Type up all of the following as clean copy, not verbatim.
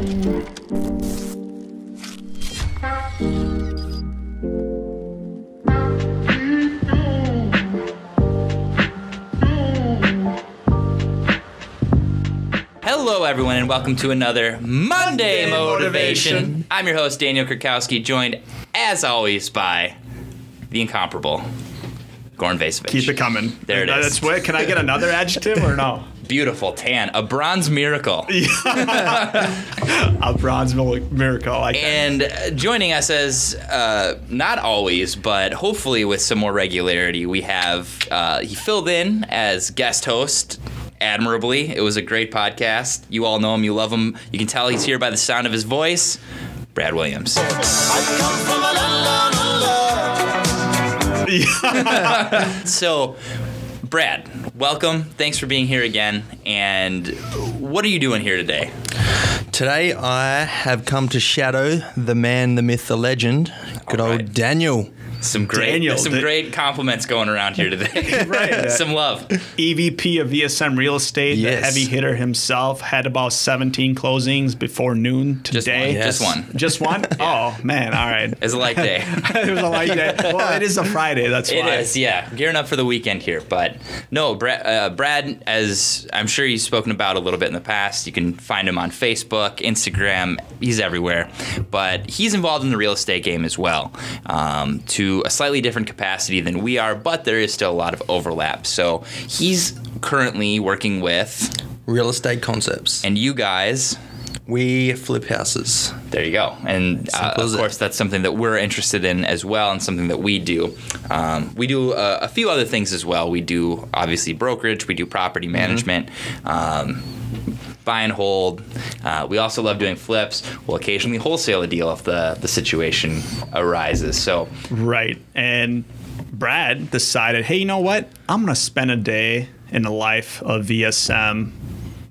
Hello, everyone, and welcome to another Monday Motivation. I'm your host, Daniel Krakowski, joined, as always, by the incomparable Goran Vesovic. Keep it coming. There it is. Can I get another adjective or no? Beautiful, tan, a bronze miracle. A bronze miracle. And joining us as, not always, but hopefully with some more regularity, we have, he filled in as guest host admirably. It was a great podcast. You all know him. You love him. You can tell he's here by the sound of his voice. Brad Williams. So, Brad, welcome. Thanks for being here again. And what are you doing here today? Today I have come to shadow the man, the myth, the legend, good old Daniel. Some great compliments going around here today. Right. Some love. EVP of VSM Real Estate, Yes. the heavy hitter himself, had about 17 closings before noon today. Just one. Just one? Oh, man. All right. It's a light day. It was a light day. Well, it is a Friday. That's why. It is, yeah. Gearing up for the weekend here. But no, Brad, as I'm sure he's spoken about a little bit in the past, you can find him on Facebook, Instagram. He's everywhere. But he's involved in the real estate game as well, to a slightly different capacity than we are, but there is still a lot of overlap. So he's currently working with Real Estate Concepts. And you guys, we flip houses. there you go. And of course, that's something that we're interested in as well, and something that we do. We do a few other things as well. We do, obviously, brokerage. We do property management. Buy and hold. We also love doing flips. We'll occasionally wholesale a deal if the situation arises. So Right. And Brad decided, hey, you know what? I'm going to spend a day in the life of VSM,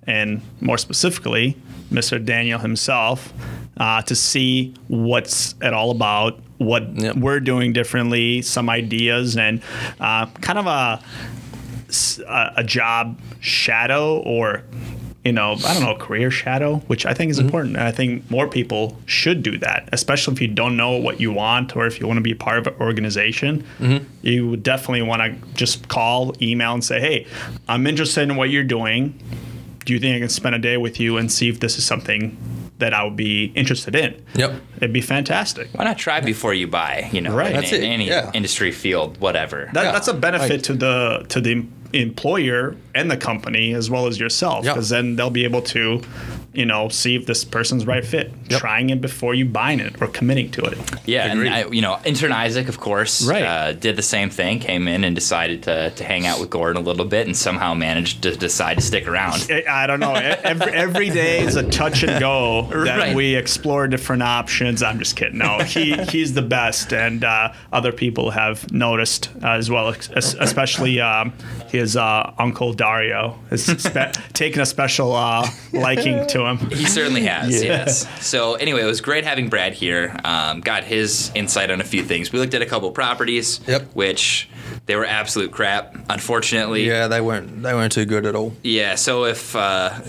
and more specifically, Mr. Daniel himself, to see what's it all about, what we're doing differently, some ideas, and kind of a job shadow, or I don't know, career shadow, which I think is important. And I think more people should do that, especially if you don't know what you want, or if you want to be part of an organization. You would definitely want to just call, email, and say, hey, I'm interested in what you're doing. Do you think I can spend a day with you and see if this is something that I would be interested in? Yep. It'd be fantastic. why not try before you buy? Right. In any industry field, whatever. That's a benefit to the employer and the company, as well as yourself, because then they'll be able to see if this person's right fit, trying it before you buying it or committing to it. Yeah, and intern Isaac, of course, did the same thing. Came in and decided to hang out with Gordon a little bit, and somehow managed to decide to stick around. I don't know. Every day is a touch and go that we explore different options. I'm just kidding. No, he's the best, and other people have noticed as well, especially his uncle Dario has taken a special liking to him. He certainly has, yes. So anyway, it was great having Brad here. Got his insight on a few things. We looked at a couple properties, which they were absolute crap, unfortunately. Yeah, they weren't too good at all. Yeah, so if a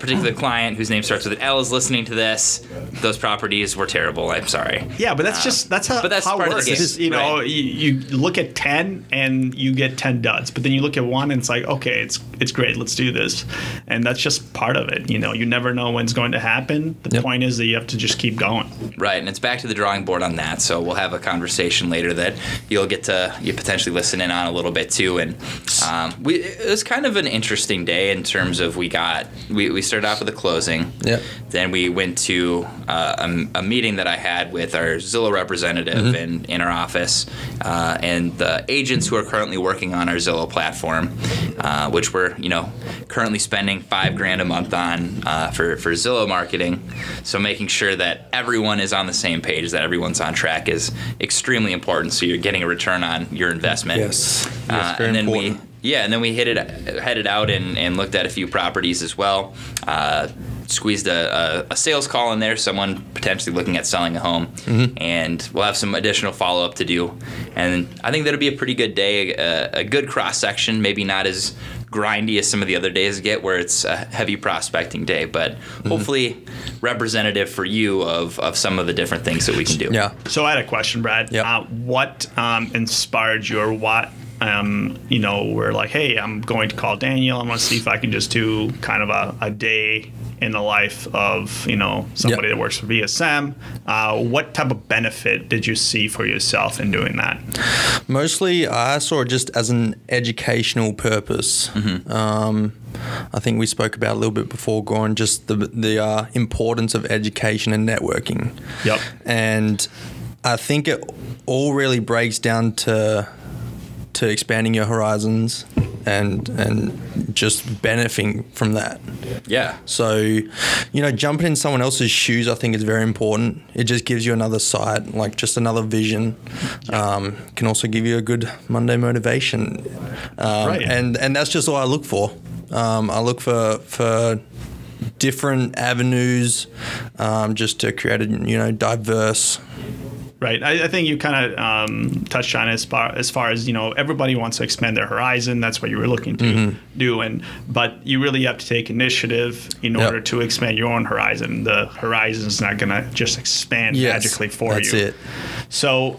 particular client whose name starts with an L is listening to this, those properties were terrible. I'm sorry. Yeah, but that's how part it works. of the game. You look at 10 and you get 10 duds, but then you look at one and it's like, okay, it's great, let's do this, and that's just part of it. You never know when it's going to happen. The point is that you have to just keep going. Right, and it's back to the drawing board on that. So we'll have a conversation later that you'll get to potentially listen in on a little bit too. And it was kind of an interesting day in terms of we started off with a closing. Yep. Then we went to a meeting that I had with our Zillow representative in our office, and the agents who are currently working on our Zillow platform, which we're currently spending $5,000 a month on for Zillow marketing. So making sure that everyone is on the same page, that everyone's on track, is extremely important. So you're getting a return on your investment. Yes, very and then important. and then we headed out and looked at a few properties as well. Squeezed a sales call in there, someone potentially looking at selling a home, and we'll have some additional follow-up to do. And I think that'll be a pretty good day, a good cross-section, maybe not as grindy as some of the other days get, where it's a heavy prospecting day, but hopefully representative for you of some of the different things that we can do. Yeah. So I had a question, Brad. Yeah. What inspired you, or what, we're like, hey, I'm going to call Daniel. I'm going to see if I can just do kind of a day in the life of, somebody that works for VSM. What type of benefit did you see for yourself in doing that? Mostly, I saw it just as an educational purpose. I think we spoke about a little bit before, Goran, just the importance of education and networking. Yep. And I think it all really breaks down to expanding your horizons and just benefiting from that. Yeah. So, jumping in someone else's shoes, I think is very important. It just gives you another sight, like just another vision. Can also give you a good Monday motivation. Right. And that's just all I look for. I look for different avenues, just to create a diverse. Right. I think you kind of touched on it as far as, everybody wants to expand their horizon. That's what you were looking to do. But you really have to take initiative in order to expand your own horizon. The horizon is not going to just expand magically for that's you. It. So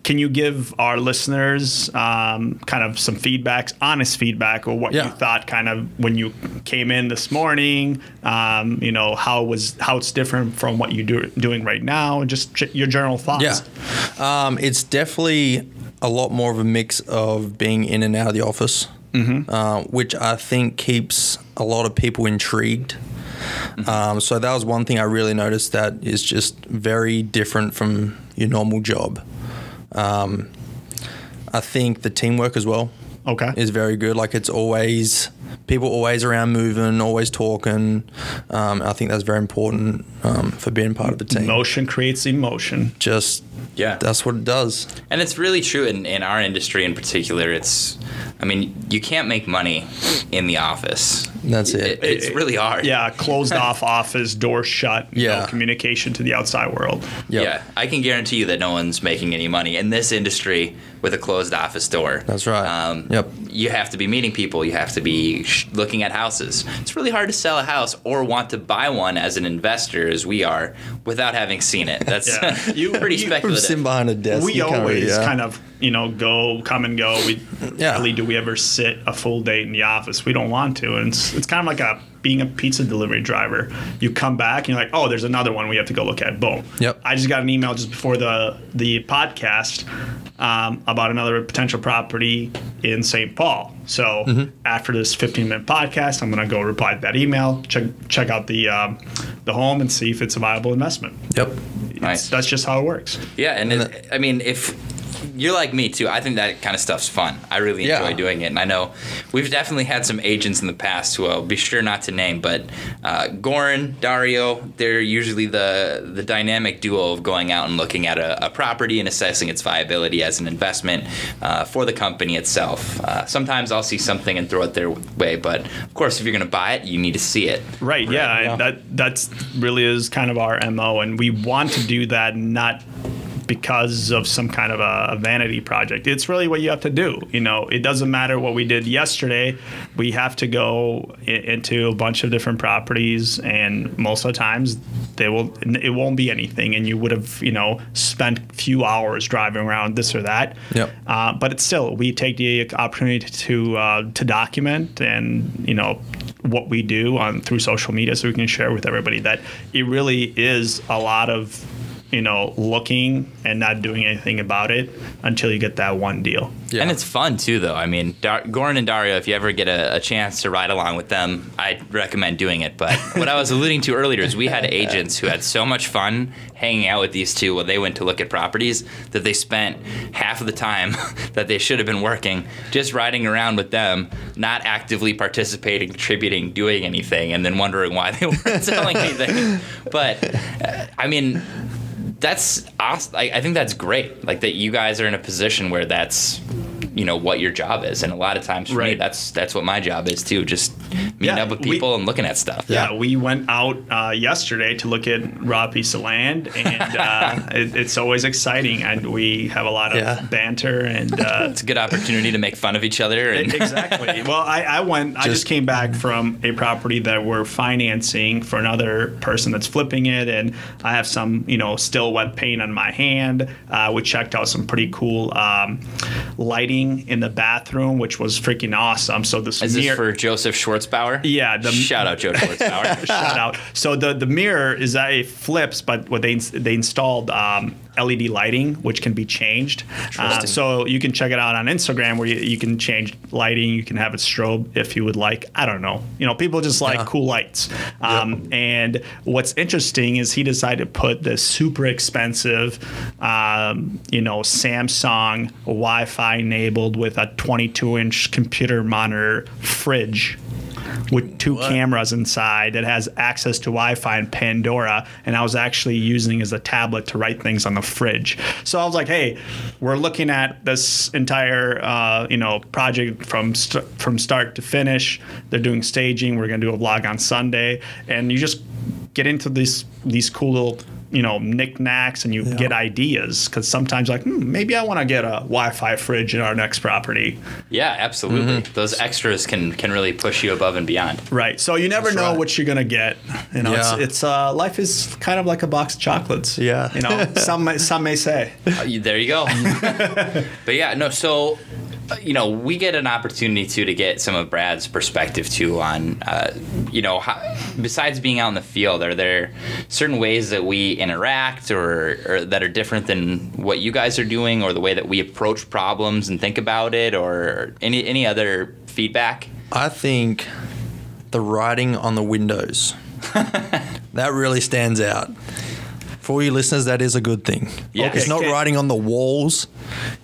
can you give our listeners kind of some feedback, honest feedback, or what you thought kind of when you came in this morning, how it's different from what you're doing right now, and just your general thoughts? Yeah. It's definitely a lot more of a mix of being in and out of the office, which I think keeps a lot of people intrigued. So that was one thing I really noticed that is just very different from your normal job. I think the teamwork as well is very good. Like people always around moving, always talking. I think that's very important for being part of the team. Motion creates emotion. That's what it does. And it's really true in our industry in particular. You can't make money in the office. That's it. It's really hard. Yeah, closed off office, door shut, no communication to the outside world. Yep. Yeah, I can guarantee you that no one's making any money in this industry with a closed office door. That's right. You have to be meeting people. You have to be looking at houses. It's really hard to sell a house or want to buy one as an investor, as we are, without having seen it. That's pretty speculative. Sitting behind a desk. We always kind of, come and go. Rarely do we ever sit a full day in the office. We don't want to. And it's kind of like being a pizza delivery driver. You come back and you're like, oh, there's another one we have to go look at. Boom. Yep. I just got an email just before the podcast about another potential property in St. Paul. So after this 15-minute podcast, I'm going to go reply to that email, check out the home and see if it's a viable investment. Yep. Nice. That's just how it works. Yeah, and if you're like me too, I think that kind of stuff's fun. I really enjoy doing it, and I know we've definitely had some agents in the past who I'll be sure not to name, but Goran, Dario, they're usually the dynamic duo of going out and looking at a property and assessing its viability as an investment for the company itself. Sometimes I'll see something and throw it their way, but of course, if you're going to buy it, you need to see it. Right. Yeah. That's really is kind of our MO, and we want to do that not because of some kind of a vanity project. It's really what you have to do. It doesn't matter what we did yesterday. We have to go into a bunch of different properties, and most of the times it won't be anything, and you would have spent a few hours driving around this or that. Yep. But it's still, we take the opportunity to document and what we do through social media, so we can share with everybody that it really is a lot of looking and not doing anything about it until you get that one deal. Yeah. And it's fun too, though. Goran and Dario, if you ever get a chance to ride along with them, I'd recommend doing it. But what I was alluding to earlier is we had agents who had so much fun hanging out with these two when they went to look at properties that they spent half of the time that they should have been working just riding around with them, not actively participating, contributing, doing anything, and then wondering why they weren't selling anything. But, that's awesome. I think that's great. Like that you guys are in a position where that's, what your job is. And a lot of times for me, that's what my job is too. Just meeting up with people and looking at stuff. Yeah, we went out yesterday to look at raw piece of land, and it's always exciting, and we have a lot of banter, and it's a good opportunity to make fun of each other. And exactly. Well, I just came back from a property that we're financing for another person that's flipping it, and I have some, still wet paint on my hand. We checked out some pretty cool lighting in the bathroom, which was freaking awesome. So this is this for Joseph Schwartzbauer? Yeah. Shout out Joe Schwartzbauer. Shout out. So the mirror is that it flips, but what they installed LED lighting, which can be changed. So you can check it out on Instagram, where you can change lighting. You can have it strobe if you would like. I don't know. People just like cool lights. And what's interesting is he decided to put this super expensive, Samsung Wi-Fi enabled with a 22-inch computer monitor fridge with two cameras inside that has access to Wi-Fi and Pandora, and I was actually using as a tablet to write things on the fridge. So I was like, hey, we're looking at this entire project from start to finish. They're doing staging. We're going to do a vlog on Sunday, and you just get into these cool little knickknacks, and you get ideas, because sometimes maybe I want to get a Wi-Fi fridge in our next property. Yeah, absolutely. Those extras can really push you above and beyond. Right. So you never know what you're gonna get. It's life is kind of like a box of chocolates. Yeah. Some may say. There you go. But yeah, no. So. We get an opportunity to get some of Brad's perspective too on, how, besides being out in the field, are there certain ways that we interact or that are different than what you guys are doing, or the way that we approach problems and think about it, or any other feedback? I think the writing on the windows, that really stands out. For all you listeners, that is a good thing. Yeah. It's not writing on the walls.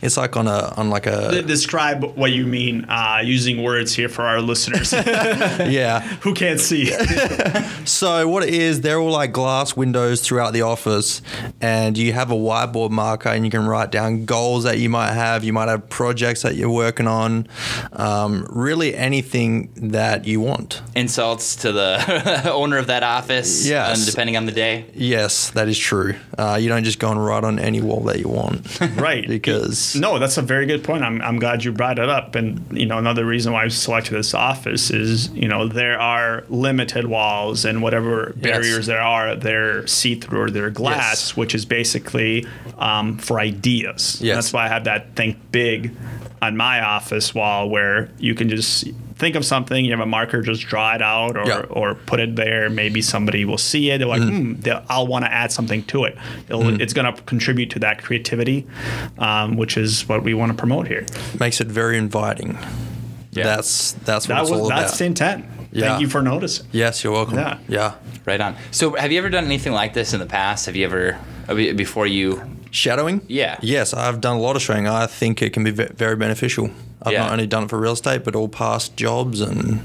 It's like on a. Describe what you mean using words here for our listeners. Yeah. Who can't see. So what it is, they're all like glass windows throughout the office, and you have a whiteboard marker, and you can write down goals that you might have. You might have projects that you're working on. Really anything that you want. Insults to the owner of that office. Yes. Depending on the day. Yes, that is true. You don't just go and write on any wall that you want. Right. No, that's a very good point. I'm glad you brought it up. And, another reason why I selected this office is, there are limited walls, and whatever barriers there are, they're see-through or they're glass, which is basically for ideas. Yes. That's why I have that think big on my office wall, where you can just think of something, you have a marker, just draw it out or put it there. Maybe somebody will see it. They're like, I'll want to add something to it. It's going to contribute to that creativity, which is what we want to promote here. Makes it very inviting. Yeah. That's what it's all about. That's the intent. Yeah. Thank you for noticing. Yes, you're welcome. Yeah. Right on. So have you ever done anything like this in the past? Have you ever, before you... Shadowing? Yeah. Yes, I've done a lot of shadowing. I think it can be very beneficial. I've not only done it for real estate, but all past jobs and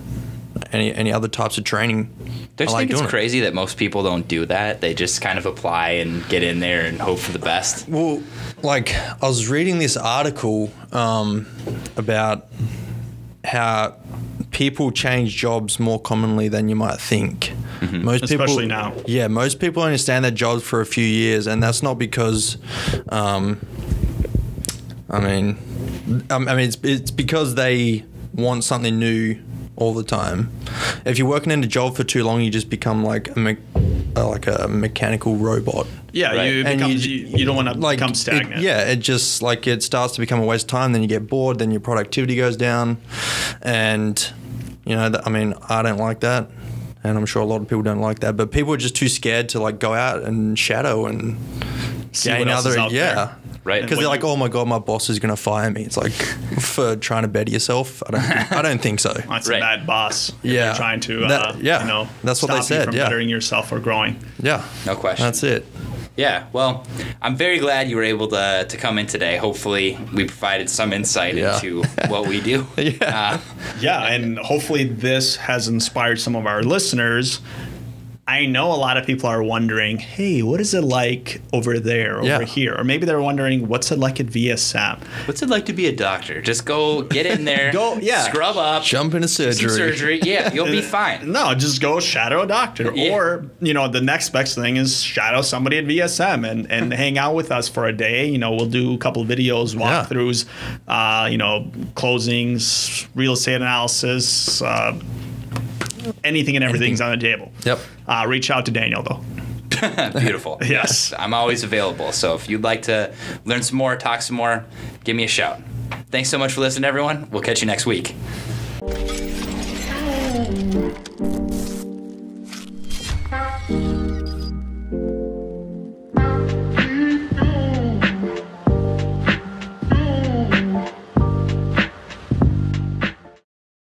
any other types of training. I think it's crazy that most people don't do that. They just kind of apply and get in there and hope for the best. Well, I was reading this article about how people change jobs more commonly than you might think. Mm-hmm. Especially now. Yeah, most people only stay in their jobs for a few years, and that's not because, it's because they want something new all the time. If you're working in a job for too long, you just become like a mechanical robot. Yeah, right. You don't want to become stagnant. It just it starts to become a waste of time. Then you get bored. Then your productivity goes down, and I don't like that, and I'm sure a lot of people don't like that. But people are just too scared to go out and shadow and gain other there. Right. Because they're like, oh my God, my boss is going to fire me. It's like, for trying to better yourself? I don't think so. That's a bad boss. Yeah. You're trying to, that's what they said. You from bettering yourself or growing. Yeah. No question. That's it. Yeah, well, I'm very glad you were able to come in today. Hopefully, we provided some insight into what we do. And hopefully this has inspired some of our listeners I know a lot of people are wondering, hey, what is it like over there, over here? Or maybe they're wondering, what's it like at VSM? What's it like to be a doctor? Just go get in there, scrub up, jump into surgery. Yeah, you'll be fine. No, just go shadow a doctor. Yeah. Or, the next best thing is shadow somebody at VSM and hang out with us for a day. We'll do a couple of videos, walkthroughs, closings, real estate analysis, anything and everything's on the table. Yep. Reach out to Daniel, though. Beautiful. Yes. I'm always available. So if you'd like to learn some more, talk some more, give me a shout. Thanks so much for listening, everyone. We'll catch you next week.